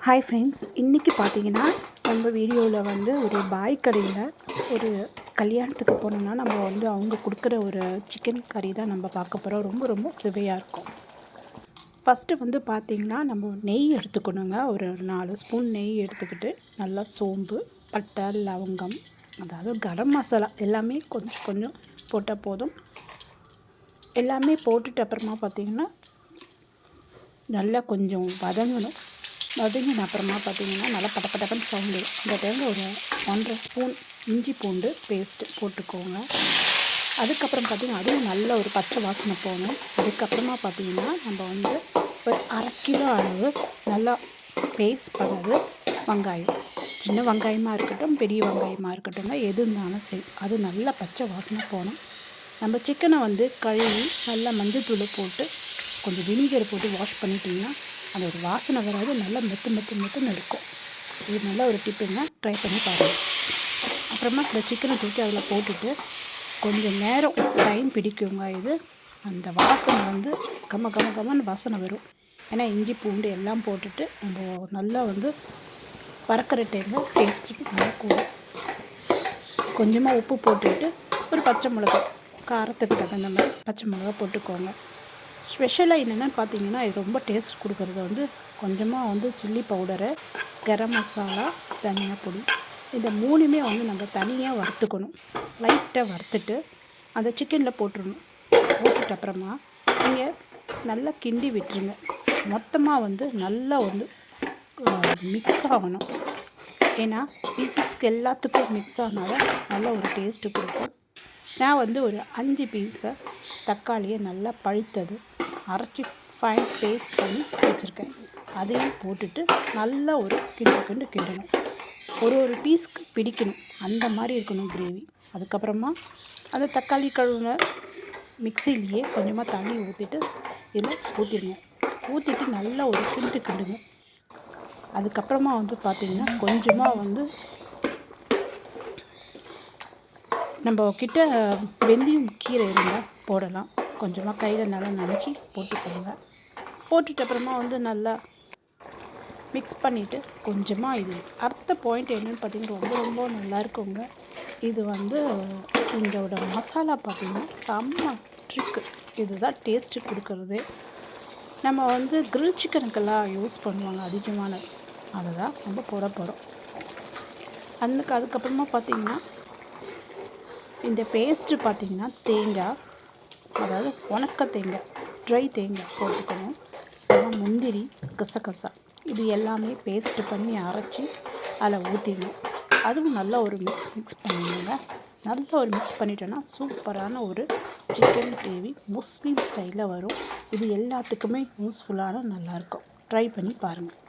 Hi friends, இன்றைக்கி பார்த்தீங்கன்னா நம்ம வீடியோவில் வந்து ஒரு பாய் கடையில் ஒரு கல்யாணத்துக்கு போனோம்னா நம்ம வந்து அவங்க கொடுக்குற ஒரு சிக்கன் கறி தான் நம்ம பார்க்க போகிறோம். ரொம்ப ரொம்ப சுவையாக இருக்கும். ஃபஸ்ட்டு வந்து பார்த்திங்கன்னா நம்ம நெய் எடுத்துக்கணுங்க. ஒரு 4 ஸ்பூன் நெய் எடுத்துக்கிட்டு நல்லா சோம்பு, பட்டை, லவங்கம், அதாவது கரம் மசாலா எல்லாமே கொஞ்சம் கொஞ்சம் போட்டால் போதும். எல்லாமே போட்டுட்டு அப்புறமா பார்த்திங்கன்னா நல்லா கொஞ்சம் வதங்கணும். வதங்கின அப்புறமா பார்த்திங்கன்னா நல்லா படப்படப்பன்னு சவுண்டு. இந்த டைமில் ஒரு 1.5 ஸ்பூன் இஞ்சி பூண்டு பேஸ்ட்டு போட்டுக்கோங்க. அதுக்கப்புறம் பார்த்திங்கன்னா அதுவும் நல்ல ஒரு பச்சை வாசனை போகணும். அதுக்கப்புறமா பார்த்திங்கன்னா நம்ம வந்து ஒரு 1/2 கிலோ அளவு நல்லா பேஸ்ட் பண்ணது வெங்காயம், சின்ன வெங்காயமாக இருக்கட்டும் பெரிய வெங்காயமாக இருக்கட்டும், எது இருந்தாலும் சரி, அது நல்லா பச்சை வாசனை போகணும். நம்ம சிக்கனை வந்து கழுவி நல்லா மஞ்சத்தூள் போட்டு கொஞ்சம் வினிகர் போட்டு வாஷ் பண்ணிட்டிங்கன்னா அந்த ஒரு வாசனை வராது, நல்லா மெத்துன்னு இருக்கும். இது நல்ல ஒரு டிப்புங்க, ட்ரை பண்ணி பாருங்கள். அப்புறமா இந்த சிக்கனை தூக்கி அதில் போட்டுட்டு கொஞ்சம் நேரம் டைம் பிடிக்குங்க. இது அந்த வாசனை வந்து கமன்னு வாசனை வரும். ஏன்னா இஞ்சி பூண்டு எல்லாம் போட்டுட்டு நம்ம நல்லா வந்து வறுக்கிற டைமில் டேஸ்ட்டு நல்லா கூடும். கொஞ்சமாக உப்பு போட்டுட்டு ஒரு பச்சை மிளகா, காரத்துக்கு தகுந்த மாதிரி பச்சை மிளகா போட்டுக்கோங்க. ஸ்பெஷலாக என்னென்னு பார்த்தீங்கன்னா இது ரொம்ப டேஸ்ட் கொடுக்குறது வந்து கொஞ்சமாக வந்து சில்லி பவுடரு, கரம் மசாலா, தனியா பொடி, இந்த 3மே வந்து நம்ம தனியாக வறுத்துக்கணும். லைட்டாக வறுத்துட்டு அந்த சிக்கனில் போட்டுடணும். போட்டுட்டு அப்புறமா நீங்கள் நல்லா கிண்டி விட்டுருங்க. மொத்தமாக வந்து நல்லா வந்து மிக்ஸ் ஆகணும். ஏன்னா பீசஸ்க்கு எல்லாத்துக்கும் மிக்ஸ் ஆனாலும் நல்ல ஒரு டேஸ்ட்டு கொடுக்கும். நான் வந்து ஒரு 5 பீஸை தக்காளியை நல்லா பழுத்தது அரைச்சி ஃபைன் பேஸ்ட் பண்ணி வச்சுருக்கேன். அதையும் போட்டுட்டு நல்லா ஒரு கிண்டணும். ஒரு பீஸ்க்கு பிடிக்கணும், அந்த மாதிரி இருக்கணும் கிரேவி. அதுக்கப்புறமா அந்த தக்காளி கழுவுன மிக்சிலேயே கொஞ்சமாக தண்ணி ஊற்றிட்டு இதில் ஊற்றிட்டு நல்லா ஒரு கிண்டுங்க. அதுக்கப்புறமா வந்து பார்த்திங்கன்னா கொஞ்சமாக வந்து நம்ம கிட்ட வெந்தயம் கீரை இருந்தால் போடலாம். கொஞ்சமாக கையில் நல்லா நனைச்சி போட்டுக்கோங்க. போட்டுட்டு அப்புறமா வந்து நல்லா மிக்ஸ் பண்ணிவிட்டு கொஞ்சமாக இது அடுத்த பாயிண்ட் என்னென்னு பார்த்திங்கன்னா ரொம்ப நல்லா இருக்குங்க. இது வந்து இதோட மசாலா பார்த்திங்கன்னா செம்ம ட்ரிக்கு. இதுதான் டேஸ்ட்டு கொடுக்குறது. நம்ம வந்து கிரில் சிக்கனுக்கெல்லாம் யூஸ் பண்ணுவாங்க அதிகமானது, அதை தான் நம்ம போட போகிறோம். அதுக்கப்புறமா பார்த்திங்கன்னா இந்த பேஸ்ட்டு பார்த்திங்கன்னா தேங்காய், அதாவது உணக்க தேங்காய், ட்ரை தேங்காய் போட்டுக்கணும். அப்புறம் முந்திரி, கசகசா, இது எல்லாமே பேஸ்ட்டு பண்ணி அரைச்சி அதில் ஊற்றிடணும். அதுவும் நல்லா ஒரு மிக்ஸ் பண்ணிடுங்க. நல்லா ஒரு மிக்ஸ் பண்ணிட்டோன்னா சூப்பரான ஒரு சிக்கன் கிரேவி முஸ்லீம் ஸ்டைலில் வரும். இது எல்லாத்துக்குமே யூஸ்ஃபுல்லான நல்லாயிருக்கும். ட்ரை பண்ணி பாருங்கள்.